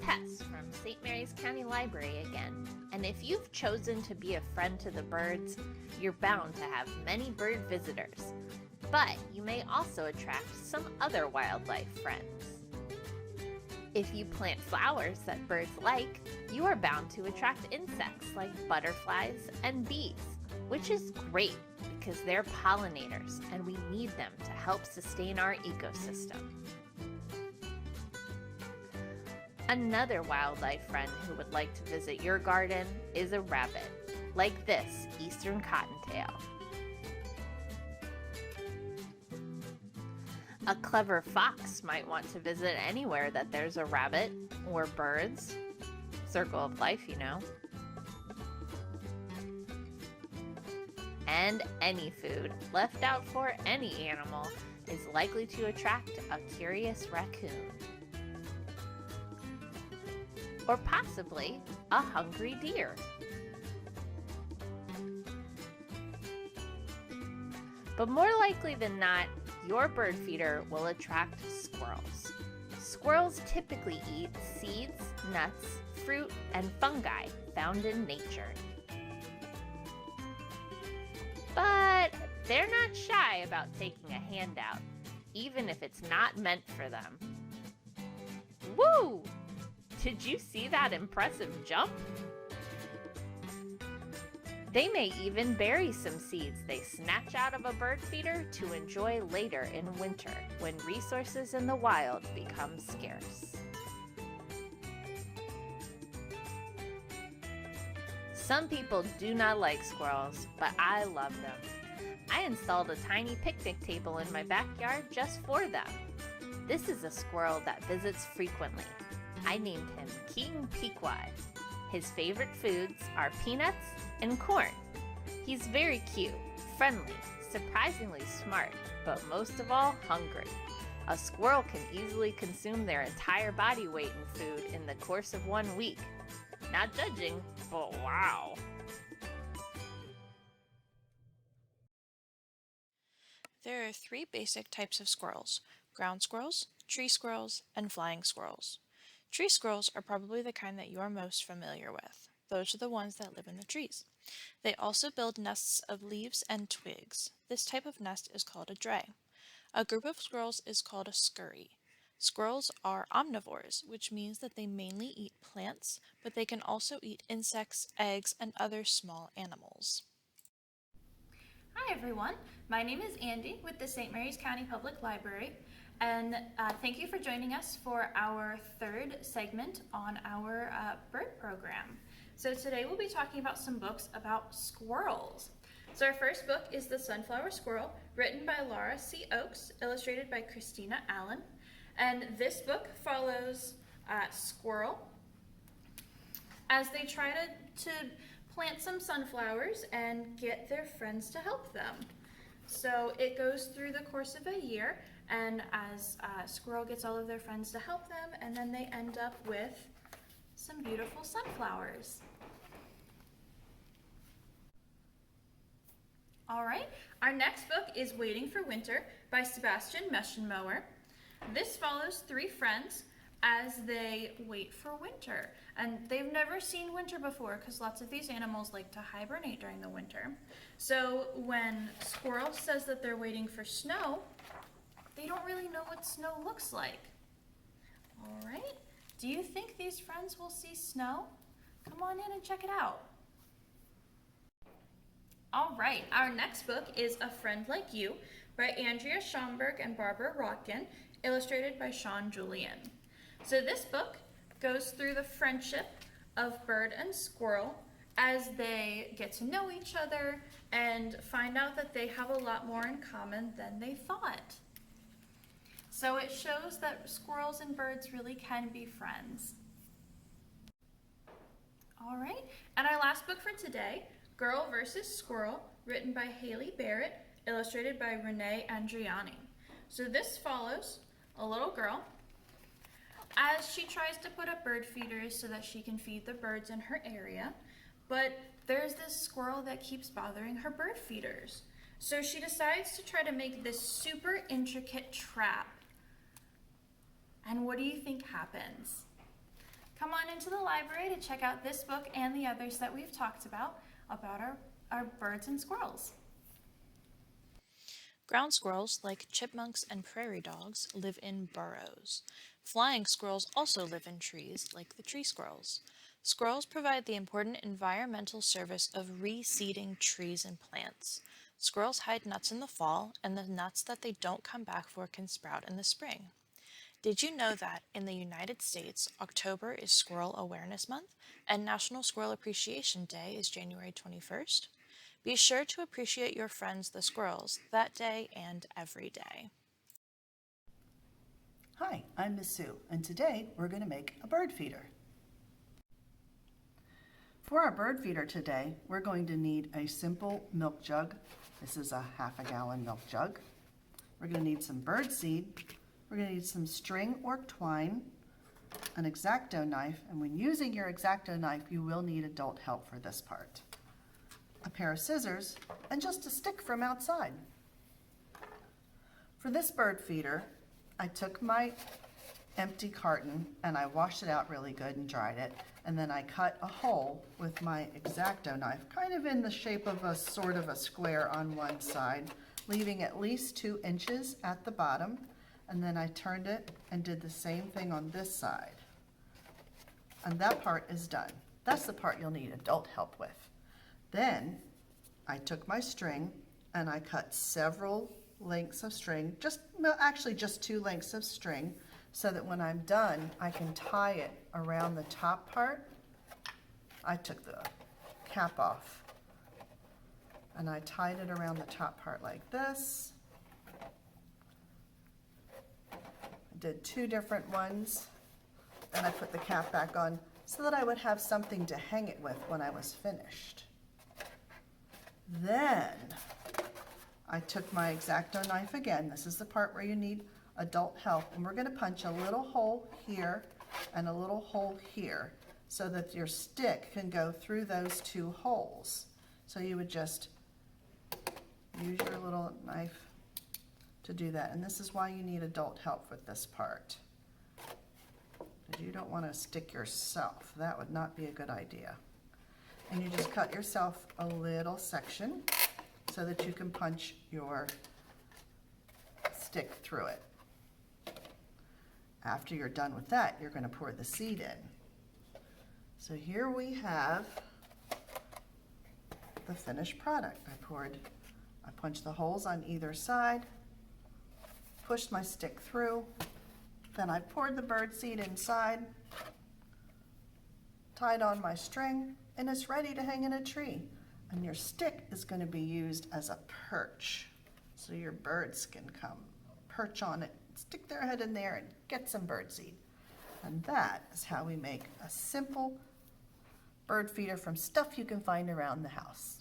Tess from St. Mary's County Library again, and if you've chosen to be a friend to the birds, you're bound to have many bird visitors. But you may also attract some other wildlife friends. If you plant flowers that birds like, you are bound to attract insects like butterflies and bees, which is great because they're pollinators and we need them to help sustain our ecosystem. Another wildlife friend who would like to visit your garden is a rabbit, like this eastern cottontail. A clever fox might want to visit anywhere that there's a rabbit or birds. Circle of life, you know. And any food left out for any animal is likely to attract a curious raccoon. Or possibly a hungry deer. But more likely than not, your bird feeder will attract squirrels. Squirrels typically eat seeds, nuts, fruit, and fungi found in nature. But they're not shy about taking a handout, even if it's not meant for them. Woo! Did you see that impressive jump? They may even bury some seeds they snatch out of a bird feeder to enjoy later in winter when resources in the wild become scarce. Some people do not like squirrels, but I love them. I installed a tiny picnic table in my backyard just for them. This is a squirrel that visits frequently. I named him King Pequod. His favorite foods are peanuts and corn. He's very cute, friendly, surprisingly smart, but most of all, hungry. A squirrel can easily consume their entire body weight in food in the course of 1 week. Not judging, but wow. There are 3 basic types of squirrels: ground squirrels, tree squirrels, and flying squirrels. Tree squirrels are probably the kind that you are most familiar with. Those are the ones that live in the trees. They also build nests of leaves and twigs. This type of nest is called a dray. A group of squirrels is called a scurry. Squirrels are omnivores, which means that they mainly eat plants, but they can also eat insects, eggs, and other small animals. Hi everyone, my name is Andy with the St. Mary's County Public Library, and thank you for joining us for our 3rd segment on our bird program. So today we'll be talking about some books about squirrels. So our first book is The Sunflower Squirrel, written by Laura C. Oakes, illustrated by Christina Allen. And this book follows Squirrel as they try to plant some sunflowers and get their friends to help them. So it goes through the course of a year, and as Squirrel gets all of their friends to help them, and then they end up with some beautiful sunflowers. All right, our next book is Waiting for Winter by Sebastian Meschenmower. This follows 3 friends as they wait for winter. And they've never seen winter before because lots of these animals like to hibernate during the winter. So when Squirrel says that they're waiting for snow, they don't really know what snow looks like. All right, do you think these friends will see snow? Come on in and check it out. All right, our next book is A Friend Like You by Andrea Schomburg and Barbara Rotkin, illustrated by Sean Julian. So this book goes through the friendship of bird and squirrel as they get to know each other and find out that they have a lot more in common than they thought. So it shows that squirrels and birds really can be friends. All right, and our last book for today, Girl vs. Squirrel, written by Haley Barrett, illustrated by Renee Andriani. So this follows a little girl as she tries to put up bird feeders so that she can feed the birds in her area, but there's this squirrel that keeps bothering her bird feeders. So she decides to try to make this super intricate trap. And what do you think happens? Come on into the library to check out this book and the others that we've talked about our birds and squirrels. Ground squirrels, like chipmunks and prairie dogs, live in burrows. Flying squirrels also live in trees, like the tree squirrels. Squirrels provide the important environmental service of reseeding trees and plants. Squirrels hide nuts in the fall, and the nuts that they don't come back for can sprout in the spring. Did you know that in the United States, October is Squirrel Awareness Month, and National Squirrel Appreciation Day is January 21st? Be sure to appreciate your friends, the squirrels, that day and every day. Hi, I'm Miss Sue, and today we're going to make a bird feeder. For our bird feeder today, we're going to need a simple milk jug. This is a ½ gallon milk jug. We're going to need some bird seed. We're going to need some string or twine, an X-Acto knife, and when using your X-Acto knife, you will need adult help for this part. A pair of scissors, and just a stick from outside. For this bird feeder, I took my empty carton and I washed it out really good and dried it, and then I cut a hole with my X-Acto knife, kind of in the shape of a sort of a square on one side, leaving at least 2 inches at the bottom, and then I turned it and did the same thing on this side. And that part is done. That's the part you'll need adult help with. Then I took my string and I cut several lengths of string, actually just 2 lengths of string, so that when I'm done, I can tie it around the top part. I took the cap off and I tied it around the top part like this. I did 2 different ones, and I put the cap back on so that I would have something to hang it with when I was finished. Then I took my X-Acto knife again. This is the part where you need adult help, and we're going to punch a little hole here and a little hole here so that your stick can go through those 2 holes. So you would just use your little knife to do that, and this is why you need adult help with this part, because you don't want to stick yourself. That would not be a good idea. And you just cut yourself a little section so that you can punch your stick through it. After you're done with that, you're going to pour the seed in. So here we have the finished product. I punched the holes on either side, pushed my stick through, then I poured the bird seed inside, tied on my string, and it's ready to hang in a tree. And your stick is going to be used as a perch, so your birds can come perch on it, stick their head in there and get some bird seed. And that is how we make a simple bird feeder from stuff you can find around the house.